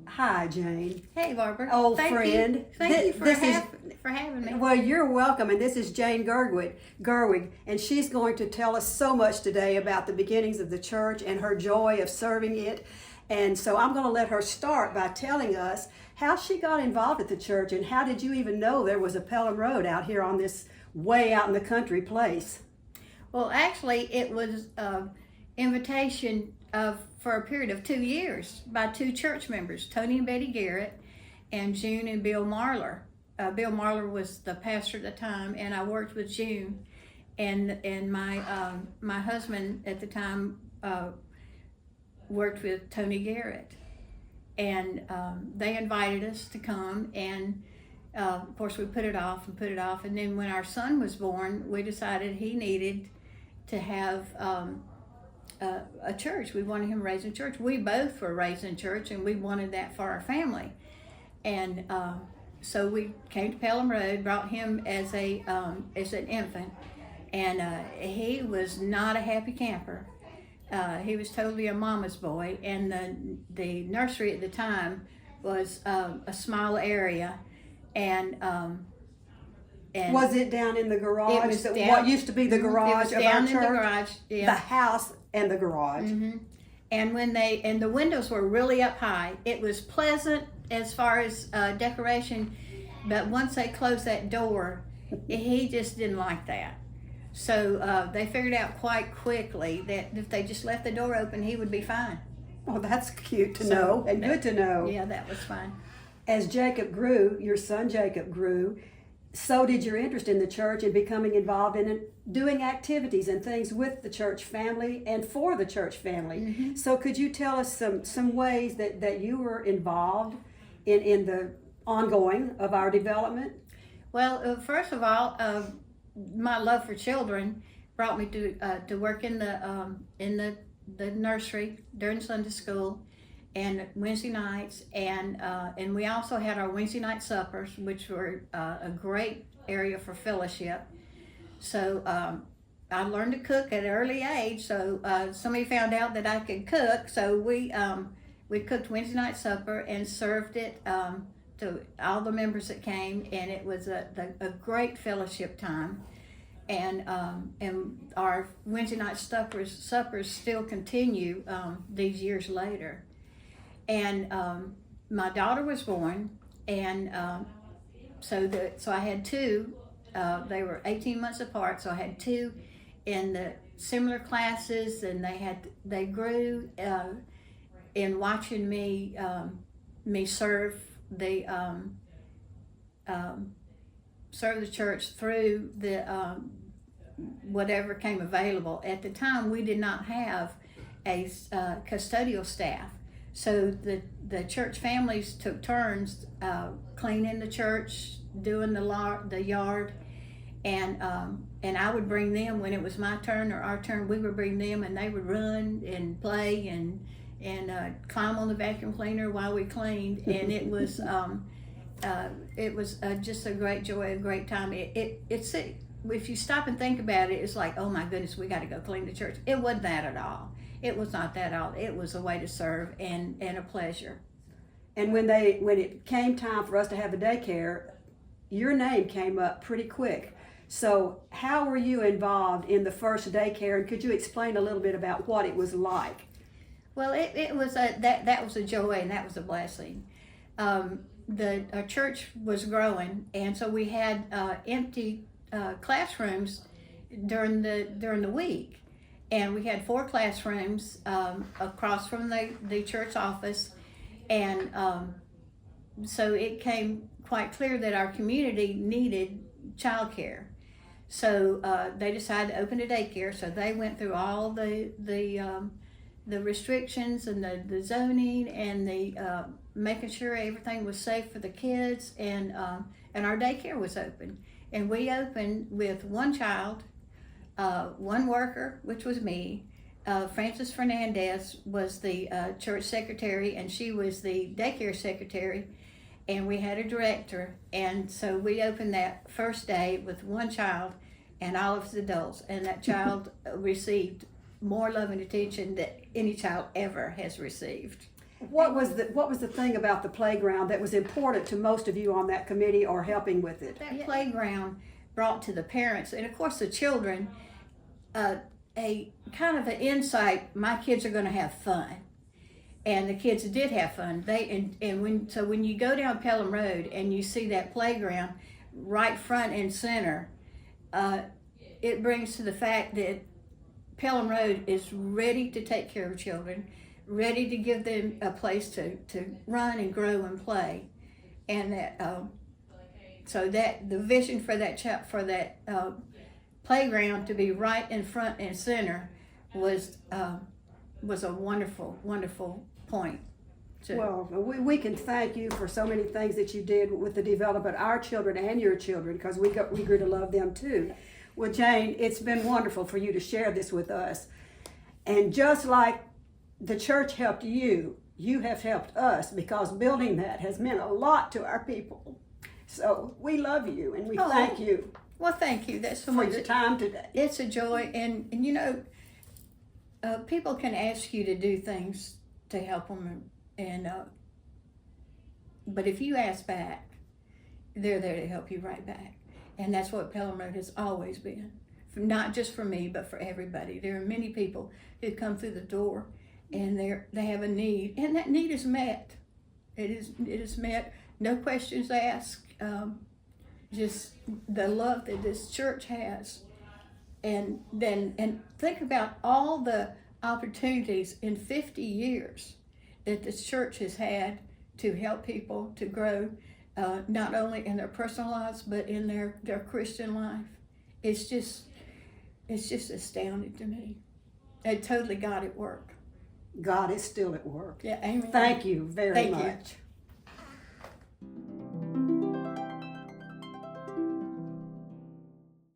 Hi, Jane. Hey, Barbara. Old Thank friend. You. Thank you for having me. Well, you're welcome. And this is Jane Gerwig, and she's going to tell us so much today about the beginnings of the church and her joy of serving it. And so I'm going to let her start by telling us how she got involved at the church and how did you even know there was a Pelham Road out here on this way out in the country place? Well, actually, it was an invitation for a period of 2 years by two church members, Tony and Betty Garrett, and June and Bill Marlar. Bill Marlar was the pastor at the time, and I worked with June, and my husband at the time worked with Tony Garrett, and they invited us to come, and of course we put it off, and then when our son was born, we decided he needed to have a church. We wanted him raised in church. We both were raised in church, and we wanted that for our family. And so we came to Pelham Road, brought him as an infant, and he was not a happy camper. He was totally a mama's boy, and the nursery at the time was a small area, and was it down in the garage? It was down, what used to be the garage of our church? In the garage, yeah. The house and the garage. Mm-hmm. And the windows were really up high. It was pleasant as far as decoration, but once they closed that door, he just didn't like that. So they figured out quite quickly that if they just left the door open, he would be fine. Well, that's cute to know and good to know. Yeah, that was fine. As Jacob grew, your son Jacob grew, so did your interest in the church and becoming involved in it, doing activities and things with the church family and for the church family. Mm-hmm. So could you tell us some ways that you were involved in the ongoing of our development? Well, first of all, my love for children brought me to work in the nursery during Sunday school and Wednesday nights, and we also had our Wednesday night suppers, which were a great area for fellowship. So I learned to cook at an early age. So somebody found out that I could cook, so we cooked Wednesday night supper and served it to all the members that came, and it was a great fellowship time. And our Wednesday night suppers still continue these years later. And my daughter was born, and so I had two. They were 18 months apart, so I had two in the similar classes, and they grew in watching me serve the church through the whatever came available. At the time, we did not have a custodial staff. So the church families took turns cleaning the church, doing the yard, and I would bring them when it was my turn or our turn. We would bring them, and they would run and play and climb on the vacuum cleaner while we cleaned, and it was just a great joy, a great time. It's if you stop and think about it, it's like, oh my goodness, we got to go clean the church. It wasn't that at all. It was not that at all. It was a way to serve and a pleasure. And when it came time for us to have a daycare, your name came up pretty quick. So how were you involved in the first daycare, and could you explain a little bit about what it was like? Well, it was that was a joy, and that was a blessing. Our church was growing, and so we had empty classrooms during the week. And we had 4 classrooms across from the church office, and so it came quite clear that our community needed childcare. So they decided to open a daycare. So they went through all the restrictions and the zoning and the making sure everything was safe for the kids, and our daycare was open. And we opened with one child. One worker, which was me. Frances Fernandez was the church secretary, and she was the daycare secretary, and we had a director. And so we opened that first day with one child and all of his adults, and that child received more love and attention that any child ever has received. What was the thing about the playground that was important to most of you on that committee or helping with it? That playground brought to the parents and of course the children a kind of an insight. My kids are going to have fun, and the kids did have fun. When you go down Pelham Road and you see that playground right front and center, it brings to the fact that Pelham Road is ready to take care of children, ready to give them a place to run and grow and play, and that so that the vision for that playground to be right in front and center was a wonderful point. Well, we can thank you for so many things that you did with the development of our children and your children, because we grew to love them too. Well, Jane, it's been wonderful for you to share this with us. And just like the church helped you, you have helped us, because building that has meant a lot to our people. So we love you and we thank you. Well, thank you. That's so for much. your time today. It's a joy, and you know, people can ask you to do things to help them, but if you ask back, they're there to help you right back, and that's what Pelham Road has always been. Not just for me, but for everybody. There are many people who come through the door, and they have a need, and that need is met. It is met. No questions asked. Just the love that this church has, and think about all the opportunities in 50 years that this church has had to help people to grow, not only in their personal lives but in their Christian life. It's just astounding to me. It totally got at work. God is still at work. Yeah, amen. Thank you very Thank much. you.